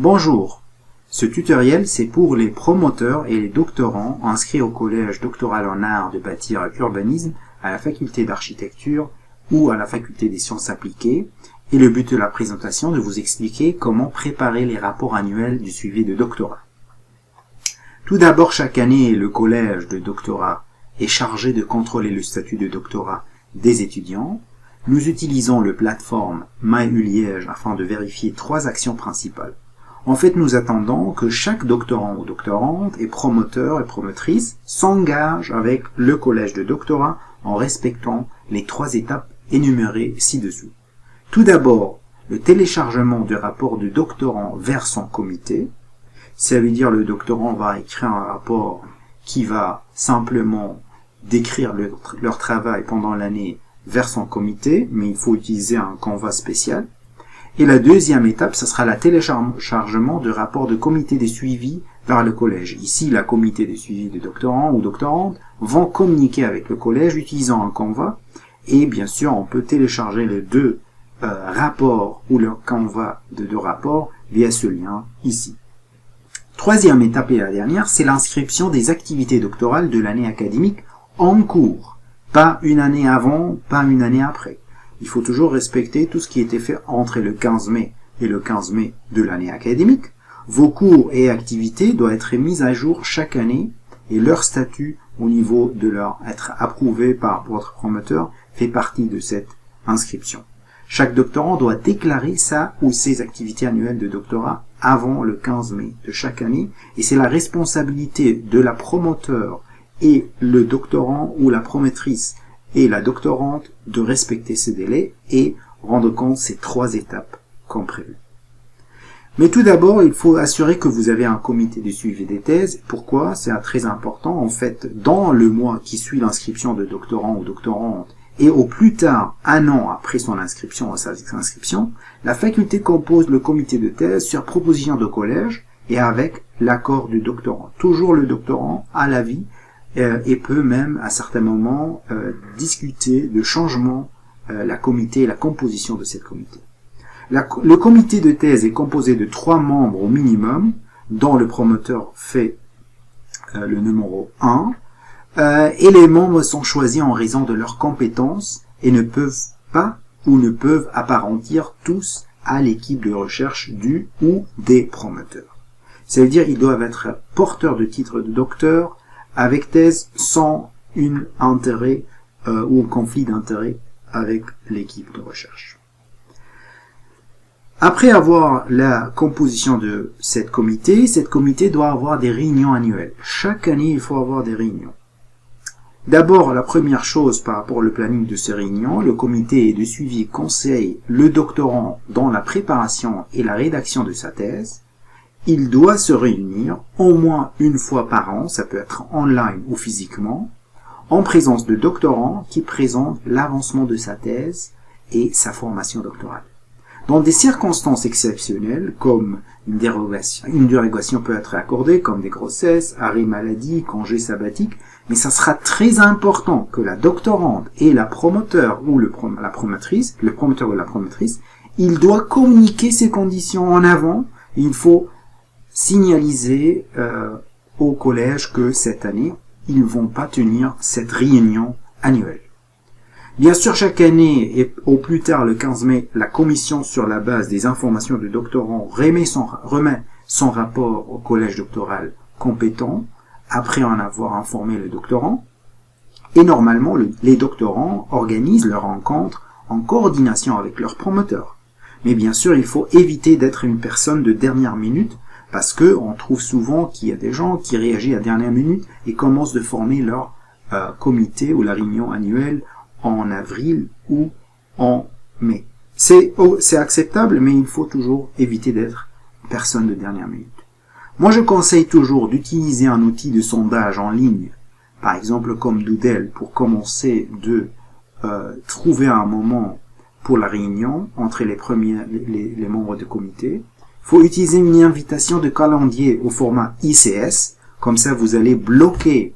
Bonjour, ce tutoriel c'est pour les promoteurs et les doctorants inscrits au collège doctoral en art de bâtir et urbanisme à la faculté d'architecture ou à la faculté des sciences appliquées, et le but de la présentation est de vous expliquer comment préparer les rapports annuels du suivi de doctorat. Tout d'abord, chaque année, le collège de doctorat est chargé de contrôler le statut de doctorat des étudiants. Nous utilisons le plateforme MyUliège afin de vérifier 3 actions principales. En fait, nous attendons que chaque doctorant ou doctorante et promoteur et promotrice s'engage avec le collège de doctorat en respectant les 3 étapes énumérées ci-dessous. Tout d'abord, le téléchargement du rapport du doctorant vers son comité. Ça veut dire le doctorant va écrire un rapport qui va simplement décrire leur travail pendant l'année vers son comité, mais il faut utiliser un Canva spécial. Et la deuxième étape, ce sera le téléchargement du rapport de comité de suivi vers le collège. Ici, la comité de suivi de doctorants ou doctorantes vont communiquer avec le collège utilisant un Canva. Et bien sûr, on peut télécharger les 2 rapports ou le Canva de 2 rapports via ce lien ici. Troisième étape et la dernière, c'est l'inscription des activités doctorales de l'année académique en cours. Pas une année avant, pas une année après. Il faut toujours respecter tout ce qui a été fait entre le 15 mai et le 15 mai de l'année académique. Vos cours et activités doivent être mis à jour chaque année et leur statut au niveau de leur être approuvé par votre promoteur fait partie de cette inscription. Chaque doctorant doit déclarer sa ou ses activités annuelles de doctorat avant le 15 mai de chaque année et c'est la responsabilité de la promoteur et le doctorant ou la promotrice et la doctorante de respecter ces délais et rendre compte ces 3 étapes comme prévu. Mais tout d'abord, il faut assurer que vous avez un comité de suivi des thèses. Pourquoi? C'est très important. En fait, dans le mois qui suit l'inscription de doctorant ou doctorante et au plus tard 1 an après son inscription ou sa inscription, la faculté compose le comité de thèse sur proposition de collège et avec l'accord du doctorant. Toujours le doctorant a l'avis et peut même à certains moments discuter de changement la composition de cette comité. Le comité de thèse est composé de 3 membres au minimum, dont le promoteur fait le numéro 1, et les membres sont choisis en raison de leurs compétences et ne peuvent pas ou ne peuvent apparentir tous à l'équipe de recherche du ou des promoteurs. Ça veut dire qu'ils doivent être porteurs de titre de docteur avec thèse sans un intérêt ou conflit d'intérêt avec l'équipe de recherche. Après avoir la composition de cette comité doit avoir des réunions annuelles. Chaque année, il faut avoir des réunions. D'abord, la première chose par rapport au planning de ces réunions, le comité de suivi conseille le doctorant dans la préparation et la rédaction de sa thèse. Il doit se réunir au moins 1 fois par an, ça peut être online ou physiquement, en présence de doctorants qui présentent l'avancement de sa thèse et sa formation doctorale. Dans des circonstances exceptionnelles, comme une dérogation peut être accordée, comme des grossesses, arrêt maladie, congé sabbatique, mais ça sera très important que la doctorante et la promoteur ou le promoteur ou la promotrice, il doit communiquer ces conditions en avant. Il faut signaliser au collège que cette année, ils vont pas tenir cette réunion annuelle. Bien sûr, chaque année, et au plus tard le 15 mai, la commission sur la base des informations du doctorant remet son rapport au collège doctoral compétent, après en avoir informé le doctorant. Et normalement, les doctorants organisent leurs rencontres en coordination avec leurs promoteurs. Mais bien sûr, il faut éviter d'être une personne de dernière minute, parce que on trouve souvent qu'il y a des gens qui réagissent à dernière minute et commencent de former leur comité ou la réunion annuelle en avril ou en mai. C'est acceptable, mais il faut toujours éviter d'être personne de dernière minute. Moi, je conseille toujours d'utiliser un outil de sondage en ligne, par exemple comme Doodle, pour commencer de trouver un moment pour la réunion entre les membres du comité. Il faut utiliser une invitation de calendrier au format ICS, comme ça vous allez bloquer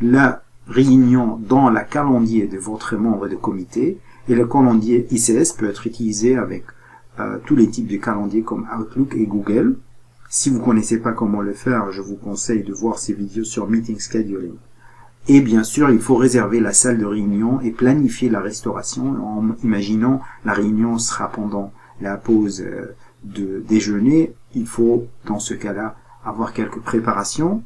la réunion dans la calendrier de votre membre de comité, et le calendrier ICS peut être utilisé avec tous les types de calendriers comme Outlook et Google. Si vous connaissez pas comment le faire, je vous conseille de voir ces vidéos sur Meeting Scheduling. Et bien sûr, il faut réserver la salle de réunion et planifier la restauration en imaginant la réunion sera pendant la pause de déjeuner. Il faut, dans ce cas-là, avoir quelques préparations.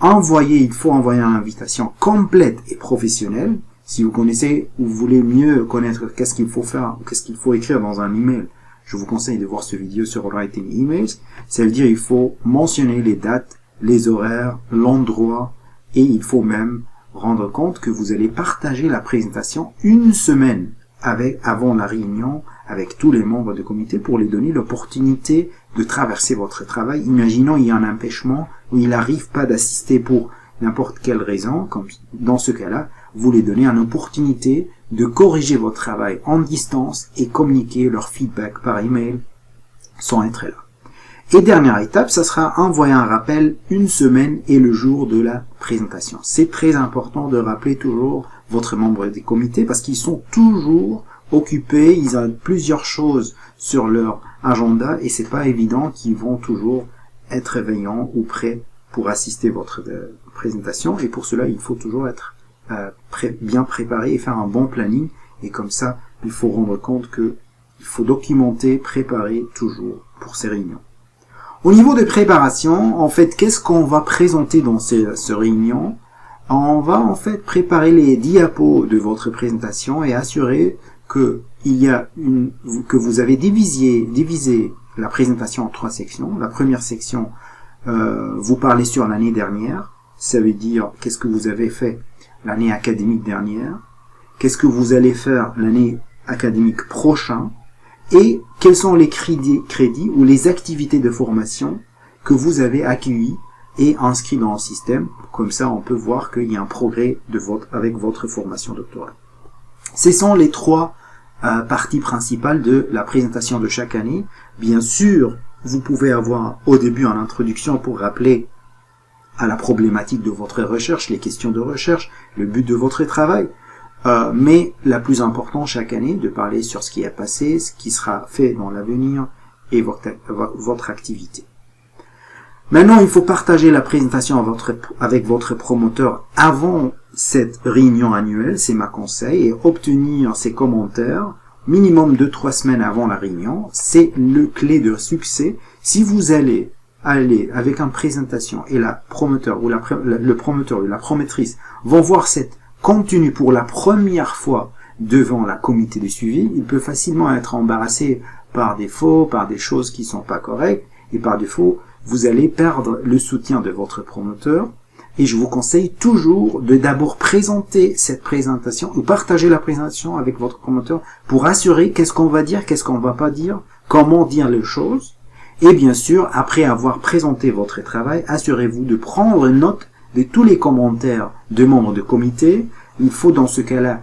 Il faut envoyer une invitation complète et professionnelle. Si vous connaissez ou vous voulez mieux connaître qu'est-ce qu'il faut faire, qu'est-ce qu'il faut écrire dans un email, je vous conseille de voir cette vidéo sur Writing Emails. Ça veut dire il faut mentionner les dates, les horaires, l'endroit, et il faut même rendre compte que vous allez partager la présentation une semaine avant la réunion avec tous les membres du comité pour les donner l'opportunité de traverser votre travail. Imaginons il y a un empêchement où il n'arrive pas d'assister pour n'importe quelle raison, comme dans ce cas-là, vous les donnez une opportunité de corriger votre travail en distance et communiquer leur feedback par email sans être là. Et dernière étape, ça sera envoyer un rappel une semaine et le jour de la présentation. C'est très important de rappeler toujours votre membre des comités parce qu'ils sont toujours occupés, ils ont plusieurs choses sur leur agenda et c'est pas évident qu'ils vont toujours être veillants ou prêts pour assister à votre présentation et pour cela il faut toujours être bien préparé et faire un bon planning et comme ça il faut rendre compte que il faut documenter, préparer toujours pour ces réunions. Au niveau de préparation, en fait, qu'est-ce qu'on va présenter dans ces réunions? On va en fait préparer les diapos de votre présentation et assurer que vous avez divisé la présentation en 3 sections. La première section, vous parlez sur l'année dernière. Ça veut dire qu'est-ce que vous avez fait l'année académique dernière, qu'est-ce que vous allez faire l'année académique prochaine, et quels sont les crédits ou les activités de formation que vous avez accueillis et inscrits dans le système. Comme ça, on peut voir qu'il y a un progrès avec votre formation doctorale. Ce sont les 3 parties principales de la présentation de chaque année. Bien sûr, vous pouvez avoir au début une introduction pour rappeler à la problématique de votre recherche, les questions de recherche, le but de votre travail. Mais la plus importante chaque année, de parler sur ce qui est passé, ce qui sera fait dans l'avenir et votre activité. Maintenant, il faut partager la présentation avec votre promoteur avant cette réunion annuelle, c'est ma conseil, et obtenir ses commentaires minimum 2-3 semaines avant la réunion. C'est le clé de succès. Si vous allez avec une présentation et le promoteur ou la promotrice vont voir cette contenu pour la première fois devant la comité de suivi, il peut facilement être embarrassé par défaut, par des choses qui sont pas correctes, et par défaut, vous allez perdre le soutien de votre promoteur. Et je vous conseille toujours de d'abord présenter cette présentation ou partager la présentation avec votre promoteur pour assurer qu'est-ce qu'on va dire, qu'est-ce qu'on va pas dire, comment dire les choses. Et bien sûr, après avoir présenté votre travail, assurez-vous de prendre note de tous les commentaires de membres de comité. Il faut dans ce cas-là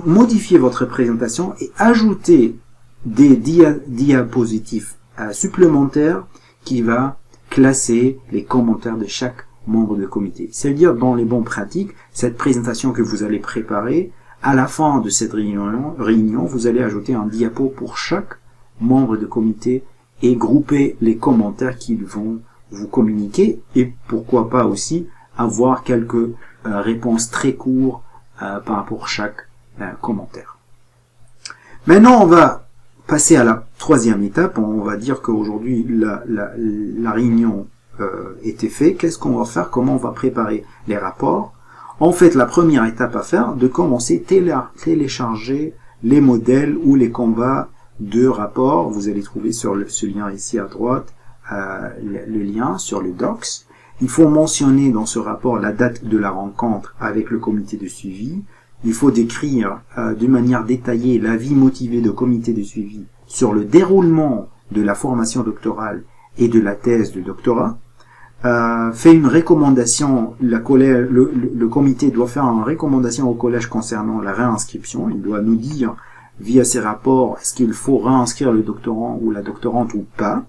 modifier votre présentation et ajouter des diapositives supplémentaires qui va classer les commentaires de chaque membre de comité. C'est-à-dire, dans les bonnes pratiques, cette présentation que vous allez préparer, à la fin de cette réunion, vous allez ajouter un diapo pour chaque membre de comité et grouper les commentaires qu'ils vont vous communiquer et pourquoi pas aussi avoir quelques réponses très courtes par rapport à chaque commentaire. Maintenant, on va passer à la 3e étape. On va dire qu'aujourd'hui, la réunion était faite. Qu'est-ce qu'on va faire? Comment on va préparer les rapports? En fait, la première étape à faire, de commencer à télécharger les modèles ou les combats de rapports. Vous allez trouver sur ce lien ici à droite le lien sur le docs. Il faut mentionner dans ce rapport la date de la rencontre avec le comité de suivi. Il faut décrire de manière détaillée l'avis motivé du comité de suivi sur le déroulement de la formation doctorale et de la thèse de doctorat. Fait une recommandation, le comité doit faire une recommandation au collège concernant la réinscription. Il doit nous dire via ces rapports est-ce qu'il faut réinscrire le doctorant ou la doctorante ou pas.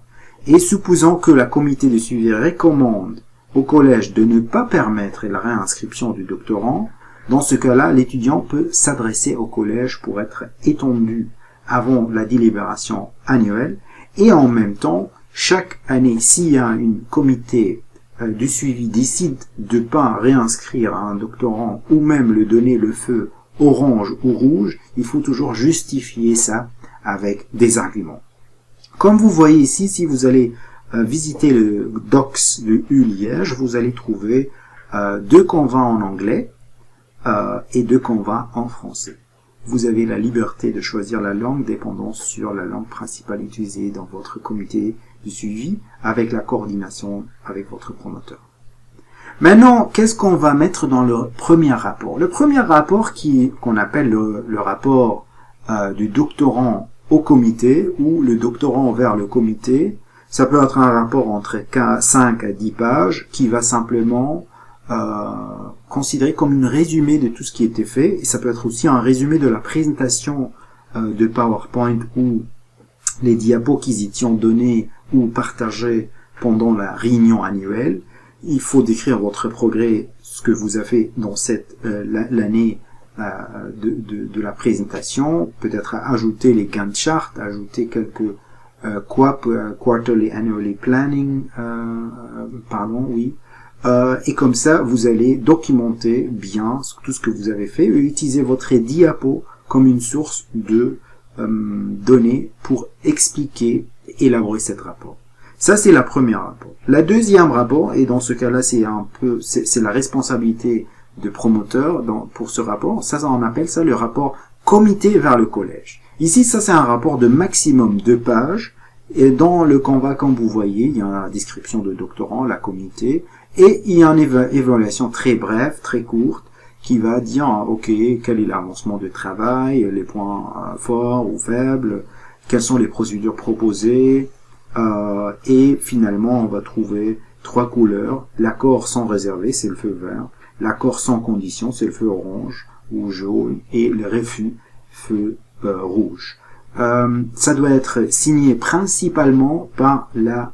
Et supposant que la comité de suivi recommande au collège de ne pas permettre la réinscription du doctorant, dans ce cas-là, l'étudiant peut s'adresser au collège pour être étendu avant la délibération annuelle et en même temps chaque année, s'il y a un comité du suivi décide de pas réinscrire un doctorant ou même le donner le feu orange ou rouge, il faut toujours justifier ça avec des arguments. Comme vous voyez ici, si vous allez visiter le docs de U-Liège, vous allez trouver 2 canevas en anglais et 2 canevas en français. Vous avez la liberté de choisir la langue dépendant sur la langue principale utilisée dans votre comité de suivi avec la coordination avec votre promoteur. Maintenant, qu'est-ce qu'on va mettre dans le premier rapport? Le premier rapport qu'on appelle le rapport du doctorant au comité ou le doctorant vers le comité, ça peut être un rapport entre 5 à 10 pages qui va simplement considéré comme une résumé de tout ce qui était fait, et ça peut être aussi un résumé de la présentation de PowerPoint ou les diapos qu'ils y ont donnés ou partagés pendant la réunion annuelle. Il faut décrire votre progrès, ce que vous avez fait dans cette l'année de la présentation, peut-être ajouter les Gantt charts, ajouter quelques quarterly annually planning, et comme ça, vous allez documenter bien tout ce que vous avez fait et utiliser votre diapo comme une source de données pour expliquer, élaborer cette rapport. Ça, c'est la première rapport. La deuxième rapport, et dans ce cas-là, c'est la responsabilité de promoteur pour ce rapport. Ça, on appelle ça le rapport comité vers le collège. Ici, ça, c'est un rapport de maximum 2 pages. Et dans le Canva, comme vous voyez, il y a la description de doctorant, la comité, et il y a une évaluation très brève, très courte, qui va dire, ok, quel est l'avancement de travail, les points forts ou faibles, quelles sont les procédures proposées, et finalement, on va trouver 3 couleurs. L'accord sans réservé, c'est le feu vert. L'accord sans condition, c'est le feu orange ou jaune. Et le refus, feu rouge. Ça doit être signé principalement par la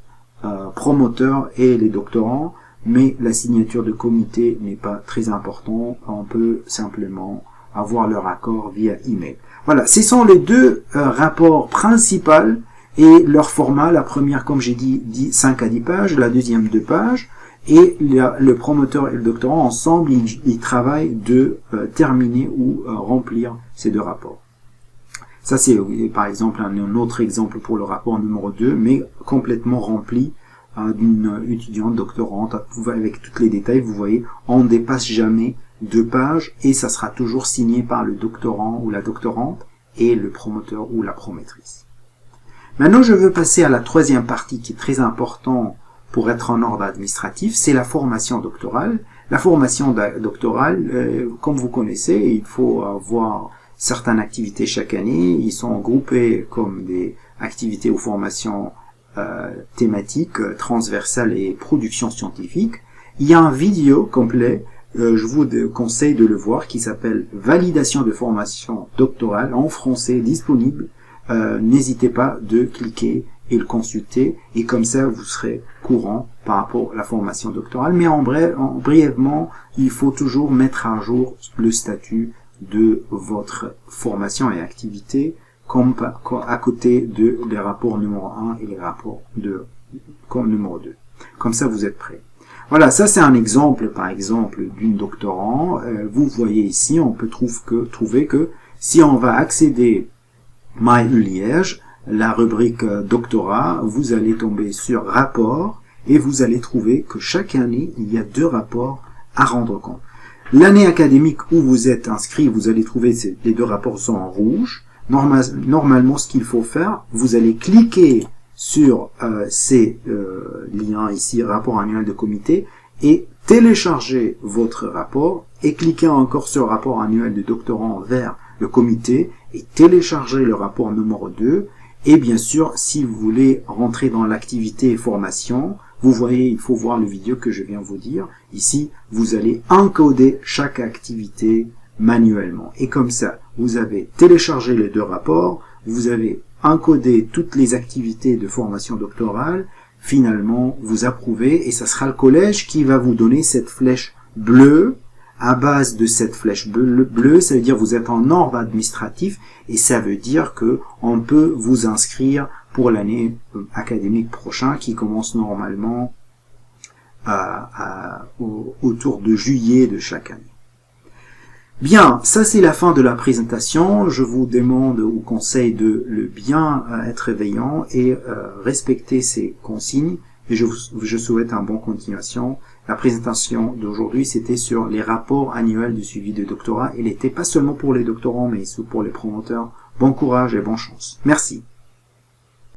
promoteur et les doctorants, mais la signature de comité n'est pas très importante. On peut simplement avoir leur accord via email. Voilà, ce sont les 2 rapports principaux et leur format. La première, comme j'ai dit 5 à 10 pages, la deuxième 2 pages, et le promoteur et le doctorant ensemble, ils travaillent de terminer ou remplir ces 2 rapports. Ça, c'est par exemple un autre exemple pour le rapport numéro 2, mais complètement rempli d'une étudiante doctorante avec tous les détails. Vous voyez, on ne dépasse jamais 2 pages et ça sera toujours signé par le doctorant ou la doctorante et le promoteur ou la promotrice. Maintenant, je veux passer à la troisième partie qui est très importante pour être en ordre administratif, c'est la formation doctorale. La formation doctorale, comme vous connaissez, il faut avoir certaines activités chaque année. Ils sont groupés comme des activités ou formations thématiques, transversales et production scientifique. Il y a un vidéo complet, je vous conseille de le voir, qui s'appelle « Validation de formation doctorale » en français disponible. N'hésitez pas de cliquer et le consulter, et comme ça vous serez courant par rapport à la formation doctorale. Mais brièvement, il faut toujours mettre à jour le statut de votre formation et activité, comme à côté de les rapports numéro 1 et les rapports numéro 2. Comme ça, vous êtes prêts. Voilà, ça c'est un exemple, par exemple, d'une doctorant. Vous voyez ici, on peut trouver que si on va accéder My U-Liège, la rubrique doctorat, vous allez tomber sur rapport et vous allez trouver que chaque année, il y a 2 rapports à rendre compte. L'année académique où vous êtes inscrit, vous allez trouver les 2 rapports sont en rouge. Normalement, ce qu'il faut faire, vous allez cliquer sur ces liens ici, rapport annuel de comité, et télécharger votre rapport, et cliquer encore sur rapport annuel de doctorant vers le comité, et télécharger le rapport numéro 2. Et bien sûr, si vous voulez rentrer dans l'activité formation, vous voyez, il faut voir le vidéo que je viens vous dire. Ici, vous allez encoder chaque activité manuellement. Et comme ça, vous avez téléchargé les 2 rapports, vous avez encodé toutes les activités de formation doctorale, finalement, vous approuvez, et ça sera le collège qui va vous donner cette flèche bleue. À base de cette flèche bleue, ça veut dire que vous êtes en ordre administratif, et ça veut dire que on peut vous inscrire pour l'année académique prochaine qui commence normalement autour de juillet de chaque année. Bien, ça c'est la fin de la présentation. Je vous demande ou conseille de le bien être veillant et respecter ces consignes. Et je souhaite une bonne continuation. La présentation d'aujourd'hui, c'était sur les rapports annuels du suivi de doctorat. Il n'était pas seulement pour les doctorants, mais aussi pour les promoteurs. Bon courage et bonne chance. Merci.